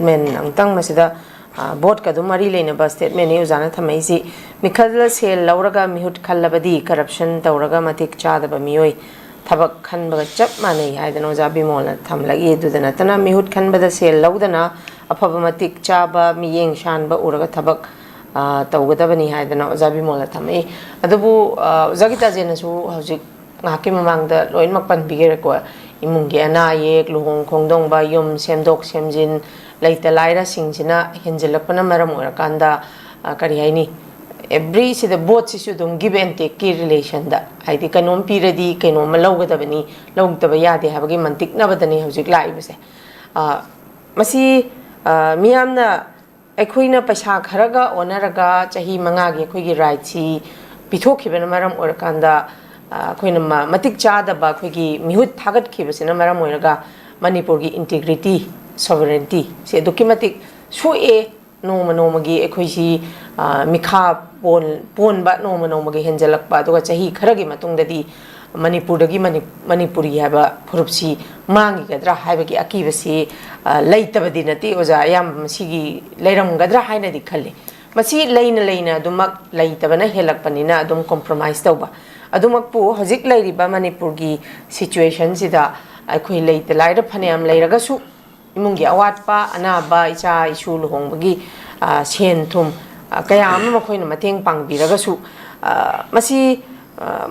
statement angtang masida board ka dumari leina ba statement ni uzana thamai si mikhal sel lauraga mihut khallabadi corruption tawraga matik cha da ba mioi thabak khan ba chap mane haidana oja bimol thamlagi dudana tana mihut khan ba da sel laudana afaba matik cha ba miyeng shan ba uraga thabak tawgadabani haidana oja bimol thamai adubu Oja Geetajen su hojik ngaki mamang da loin makpan bigere ko imunggi ana yek luhong khongdong ba yum semdok semjin laita laira singjina henjelapana maram orakanda kari haini every si the both si su dum give and take ki relation da haidi kanom piradi kanom lawgadabani lawgdaba yade habagi mantik na badani hojik lai base masi miyamna aikoina paisa kharaga onaraga chahi manga gi khoigi right si pithokibana maram orakanda akoina matik chada ba khoigi mihut thagat khibasina maram oiraga manipur gi integrity sovereignty se documentic sue noma noma gi ekhoisi mikha pon ba noma noma gi henjalak ba duga chahi kharagi matungdadi manipur dagi manipuri haba phurupsi mangi gadra haiba gi akibasi leitabadi nati oja yam sigi leiram gadra haina di khalle masi leina leina dumak leitabana helakpanina adum compromise tawba adumak pu hojik leiriba manipur gi situation sida akhoi leita laira phaneyam leiraga su imungi awatpa anaba icha isu luhongbagi sen thum kaya ama makhoina mateng pangbiraga su masi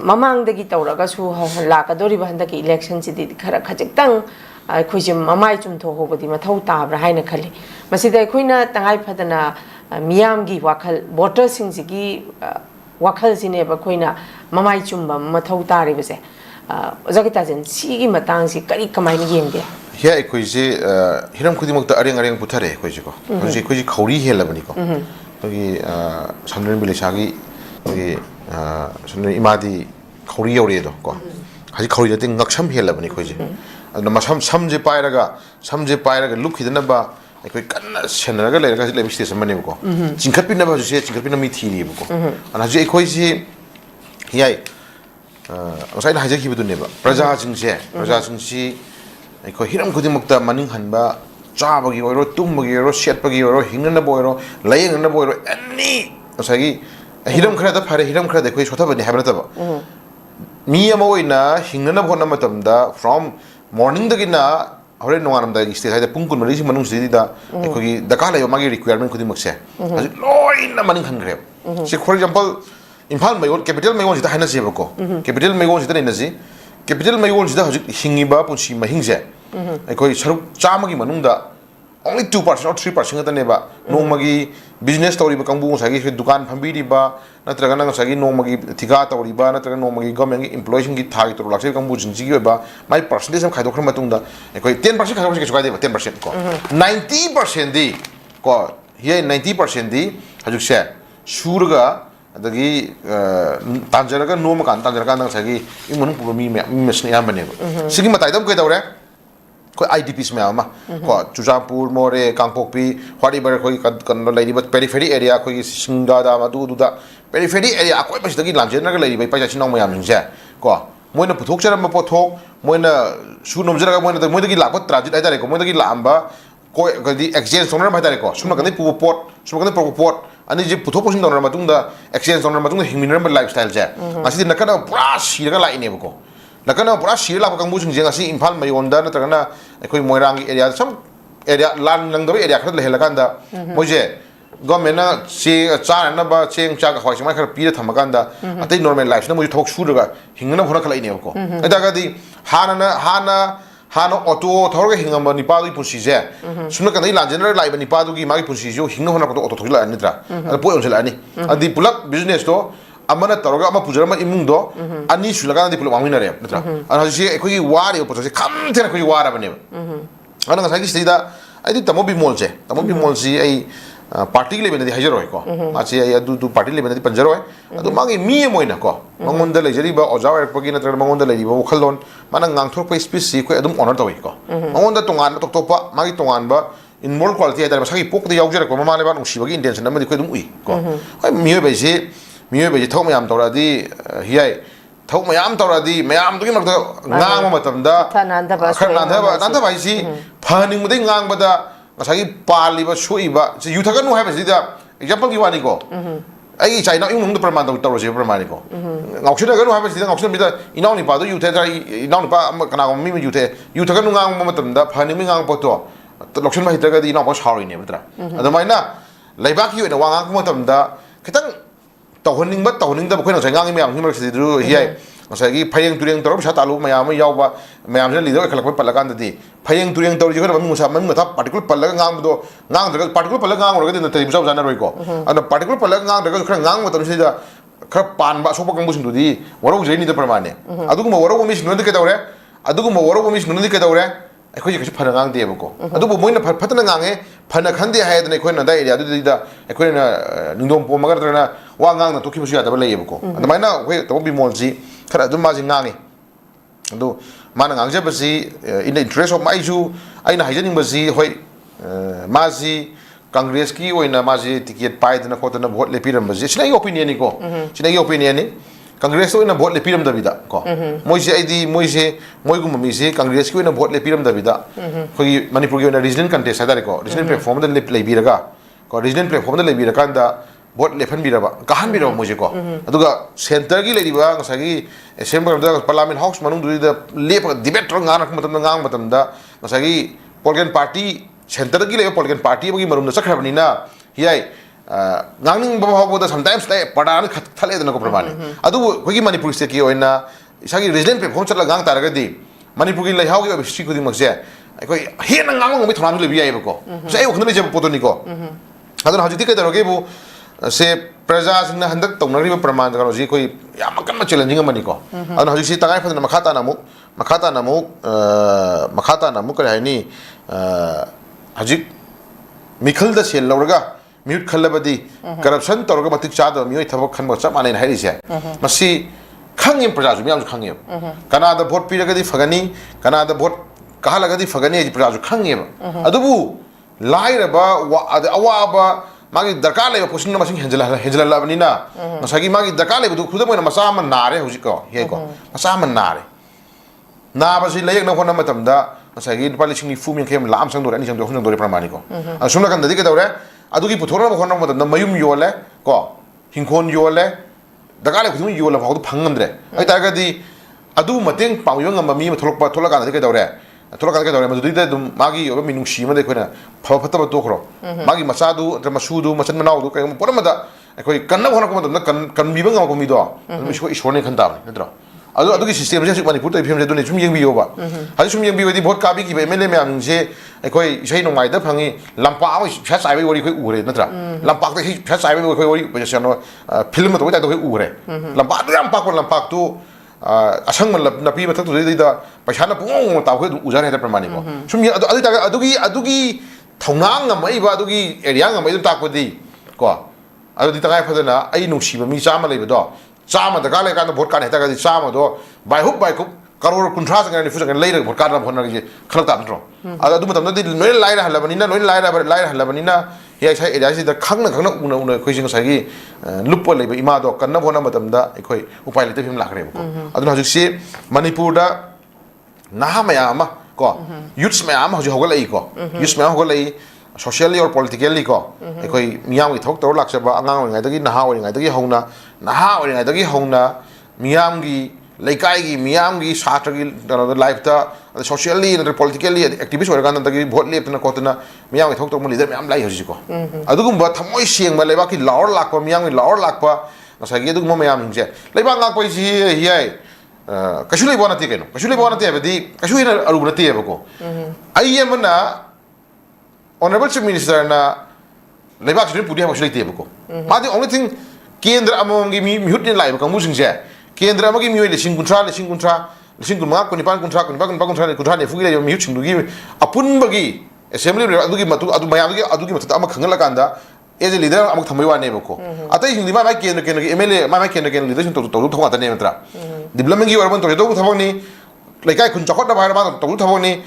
mamangdagi tawraga su lakadoriba handaki election sidi khara khajiktang akhoi mamai chumtho hobadi mathau tabra haina khali masida akhoi tangai phadana miyamgi wakhal voters singigi wakhal sine ba khoina mamai chumba mathau tari base Oja Geetajen sigi matang si kari kamai ni yengde here akhoi hiram khudimok ta areng puthare akhoi ko akhoi khauri helabani ko gi samren bilisagi gi samren imadi khauri yore do ko haji khauri jate ngaksam helabani khoi adna masam samje pairaga lukhidana ba akhoi kanna senaraga leraga lebi station mane ko chingkhapina ba juse chingkhapina mi thiri ko ana ji akhoi ji yai osai na hajaki bidu neba praja jingsi akhoi hiram khudimokta maning hanba chabagi oiro tumbagi oiro setpagi oiro hingna boiro layengna boiro any osai hiram khra da phare hiram khra da khoi sotha bani habna taba mi ama oina hingna bhona matamda from morning dagina hore nonganam da state haida pungkun mari si manung sidi da akhoi dakala yo magi requirement khudimok se haji loina maning khangreb se for example Imphal mayon capital mayon sida haina se bako capital mayon sida nasi capital mayon sida hojik hingiba punsi mahingje akhoi saruk chamagi manungda only 2% or 3% ngata neba nongmagi business story ba kangbu sagi dukan phambiri ba natraga nang sagi nongmagi thiga tori ba natraga nongmagi government gi employees gi thagi to lakse kangbu jinji gi ba mai percentage am khaidok khram matungda akhoi 10% khadok se chukai deba 10% ko 90% di ko here 90% di hojik se surga adagi tanjaraga noma kan tanjaraga nang sagi imun pu mi mesne ya bane sigi matai dam koi dawre ko IDPs me ama ko Chujapur more Kangpokpi hwari bar koi kan lai ba periphery area koi singada ma du da periphery area koi pas dagi lamjen na lai ba pa chinong mayam nje ko moina puthok charam ma pothok moina su nomjaraga moina dagi lakot transit ai dare ko moina dagi lamba ko di exchange sonar ma dare ko sumna kan pu pot sumna kan pu pot ani je puthok posin donar matungda exchange donar matungda hingminar ba lifestyle je asi nakana pura siraga lai ne ko nakana pura sira la kangbu sing jeng asi imphal mayonda na tagana akhoi moirang area sam area lan lang do area khat le helakanda moje government na che cha na ba cheng cha ga hoisma khar pira thamakanda atai normal life na moje thok suraga hingna phona khala ine ko daga di hana auto thorga hingamba nipa du pusi je suna kan la general lai ba nipa du gi magi pusi jo hingna hona ko auto thogla ani tra po on sela ani adi pulak business to amana taroga ama pujarama imung do ani sulaga di pulak wangina re natra ana ji ekhoi wari oppo se kham thena khoi wara bane ana ngasai gi sida ai tamobi mall ji ai party le benadi hajaroi ko achi ai du party le benadi panjaroi adu magi mi moina ko mangonda le jari ba ojawa pagi natra mangonda le ba khalon mana ngangthor pa speech si ko adum honor tawi ko mangonda tongan tok pa magi tongan ba involve quality ai da sagi pok de yaujara ko mama le ba nungsi bagi intention amadi ko dum ui ko ai mi be thok mayam tawradi hiai thok mayam tawradi mayam dugi mak ngang ma matam da nanda ba si phaning mudai ngang ba da ngasagi paliba suiba yuthaganu hai basida example ki wani ko ai china yung nung praman to ro je praman ko ngausina ganu hai basida ngausina bida inaw ni pa do yuthe da inaw ni pa kana ko mi yuthe yuthaganu ngang ma matam da phani mi ngang poto lokshin ma hitaga di inaw ko sorry ne batra adamaina laibak yu na wangang ko matam da kitang tawhoning ba ko na ngang mi am hi mar sidu hi ngasagi phayeng tureng tor sa talu mayam yawa mayam se leader khalak palakan di phayeng tureng tor ji ko mami musa mami matha particular palaga ngang do ngang daga particular palaga ngang ro ga din tari musa jana roi ko ana particular palaga ngang daga khra ngang matam se da khra pan ba sopa kang busin du di waro jeni da permane adu ko waro mi sinu de ke dawre adu ko waro mi sinu de ke dawre ꯑꯩꯈꯣꯏꯁꯦ ꯀꯩꯁꯨ ꯐꯅ ꯉꯥꯡꯗꯦꯕꯀꯣ ꯑꯗꯨꯕꯨ ꯃꯣꯏꯅ ꯐꯠꯇꯅ ꯉꯥꯡꯉꯦ ꯐꯅ ꯈꯟꯗꯦ ꯍꯥꯏꯗꯅ ꯑꯩꯈꯣꯏꯅ ꯑꯗꯥꯏ ꯑꯦꯔꯤꯌꯥꯗꯨꯗ ꯑꯩꯈꯣꯏꯅ ꯅꯤꯡꯗꯣꯝ ꯄꯣꯝꯃꯒ ꯅꯠꯇ꯭ꯔꯒꯅ ꯋꯥ ꯉꯥꯡꯅ ꯇꯣꯛꯈꯤꯕꯁꯨ ꯌꯥꯗꯕ ꯂꯩꯌꯦꯕꯀꯣ ꯑꯗꯨꯃꯥꯏꯅ ꯑꯩꯈꯣꯏ ꯇꯧꯕ ꯕꯤꯃꯣꯜꯁꯤ ꯈꯔ ꯑꯗꯨꯝ ꯃꯥꯁꯤ ꯉꯥꯡꯉꯤ ꯑꯗꯨ ꯃꯥꯅ ꯉꯥꯡꯖꯕꯁꯤ ꯏꯟ ꯗ ꯏꯟꯇꯔꯦꯁ ꯑꯣꯐ ꯑꯩꯅ ꯍꯥꯏꯖꯅꯤꯡꯕꯁꯤ ꯍꯣꯏ ꯃꯥꯁꯤ ꯀꯪꯒ꯭ꯔꯦꯁꯀꯤ ꯑꯣꯏꯅ ꯃꯥꯁꯤ ꯇꯤꯀꯦꯠ ꯄꯥꯏꯗꯅ ꯈꯣꯠꯇꯅ ꯚꯣꯠ ꯂꯦꯞꯄꯤꯔꯝꯕꯁꯤ ꯁꯤꯅ ꯑꯩꯒꯤ ꯑꯣꯄꯤꯅꯤꯌꯟꯅꯤꯀꯣ ꯁꯤꯅ ꯑꯩꯒꯤ ꯑꯣꯄꯤꯅꯤꯌꯟꯅꯤ कांग्रेस तो भोट लेपीरमदबिदा को मोइसे आइदी मोइसे मोइगुम मिसे कांग्रेस की भोट लेपीरमदबिदा खोगी मणिपुर की रीजनल कंटेस्ट हादारे को रीजनल प्लेटफॉर्म द लेबीरगा को रीजनल प्लेटफॉर्म द लेबीरकांदा भोट लेफनबिरबा काहनबिरबा मोइसे को अदुगा सेंटर की लेरिबा ngसागी असेंबली द पार्लियामेंट हाउस मनुंग दुइदा लेप डिबेट रो ngang मतमदा ngसागी पॉलिटिकल पार्टी सेंटर की लेबा पॉलिटिकल पार्टी बगी मरुम चखरबनिना हियाई ngang bawa sometimes like pada an khale dana ko pramane adu khogi manipur state ki oina isagi resident platform chatla gang taraga di manipur ki laihau ki obisi khudi makse khoi hena ngang ngi thonam le bi ai ko sai o khne je potoni ko adana hajiti ka daroge bu se praja singna handak tonari praman ka ji khoi yam kan challenging mani ko adana hajisi tagai phadna makhata namu ka hai ni hajik mikhal da sel lawraga म्यूट खल्लबदी corruption तौरगा मतिक चादो मियोय थबक खनबो चप माने हाइरिसे मसी खंगे प्रजाजु मियाम खंगे कनादा भोट पिरगदी फगनी कनादा भोट कहलगदी फगनी जी प्रजाजु खंगे अदुबु लाइरबा अवाबा मागी दरकार लेबा पोषण मसिंग हेंजलाबनिना मसागी मागी दरकार लेबदु खुदमोना मसा मन नारे हुजिको हेको मसा मन नारे नाबसी लेयक न होना मतमदा मसागी पालिसिंग फुमिंग खेम लाम संदोर अनि संदोर हुनदोर प्रमाणिको असुमना कंददी के दौरे अदुगी पुथोरब होना मतलब मयुम योले को हिंखोन योले दगाले खुदुम योले फाउ फंगमद्रे आई तागदी अदु मतेंग पाउयंग ममी थोलक थोलक कान के दौरे मदुदीदा दुम मागी योबा मिनुंगसी मदे खोना फफतब तोखरो मागी मसादु मसुदु मसन मनाउदु कय पुरमदा अखोई कन्न होना को मतलब कनबिबंग को मिदो मिसको ईश्वरने खनताब नत्रो अदु अदुगी सिस्टम से मणिपुर तै फेम दुने सुम यंबियोबा हाजि सुम यंबिबदी भोट काबी की एमएलए म्याम से अखोई इsei नोंगाइ दा फंगी लंपा आ फिसा साइबै वरी खै उरे नत्रा लंपा दा फिसा साइबै खै वरी पोजिशन फिल्म तो ता खै उरे लंपा दु लंपा को लंपा तो असंग नपी मथक तो दा पैसा न पुंग ता खै उजार हे प्रमाणि को सुम अदुगी थौनांग नमैबा अदुगी एरिया नमै ता ताकदि को अदुदी तगाय फदना आई नुसिबा मी चामा लेबदो चामा दगा ले कान भोट कान हेता गदि चामा दो बाय हुक करोड़ कुंठा संग नि फुजंग लेर भोट कान भोन नगि खलक ता नत्रो अदु मतम नदि नोय लाइरा हलबनिना नोय लाइरा हलबनिना हे साइ एरिया सि द खंगना उन खोइसिंग साइगी लुप लेबा इमा दो कन्न भोना मतम दा एखोइ उपाय लेते फिम लाखरे को अदु हजि सि मणिपुर दा नाहा मयामा को यूथ्स मयामा हजि होगलई को यूथ्स मयामा होगलई सोशली और पॉलिटिकली को एखोइ मियाम की थोक तौर लाक्सबा अंगांग ओइंगादगी नहा ओइंगादगी हौना मियाम की लेकाई की मियाम की छात्र की लाइफ ता सोशली नत्र पॉलिटिकली एक्टिविस्ट ओरगान तगी भोट लेपतना कोतना मियाम की थोक तौर लीडर मियाम लाई हजि को अदुगुम थमोय सेंगबा लेबा की लावर लाकपा मियाम की लावर लाकपा नसागी अदुगुम मियाम हिंजे लेबा लाकपा सी हियाय कशु लेबा नति केनो कशु लेबा नति बदी कशु Hina अरुब नति हेबको आइयमना Honorable Chief Minister na leibak sini pudi hamus leite beko. Madi only thing kendra amongi mihut ni lai beko musing je. Kendra amongi mihut lesing kuntra kunma kunipan kuntra ne fugi le mihut singdugi apun bagi assembly adugi matu adu mayagi matu ama khangala kanda as a leader amok thamai wa ne beko. Atai hindi ma kendra MLA ma kendra leader sin to thonga ta ne matra. Development gi urban to do thamang ni lekai kun chakot na bahar ma to thamang ni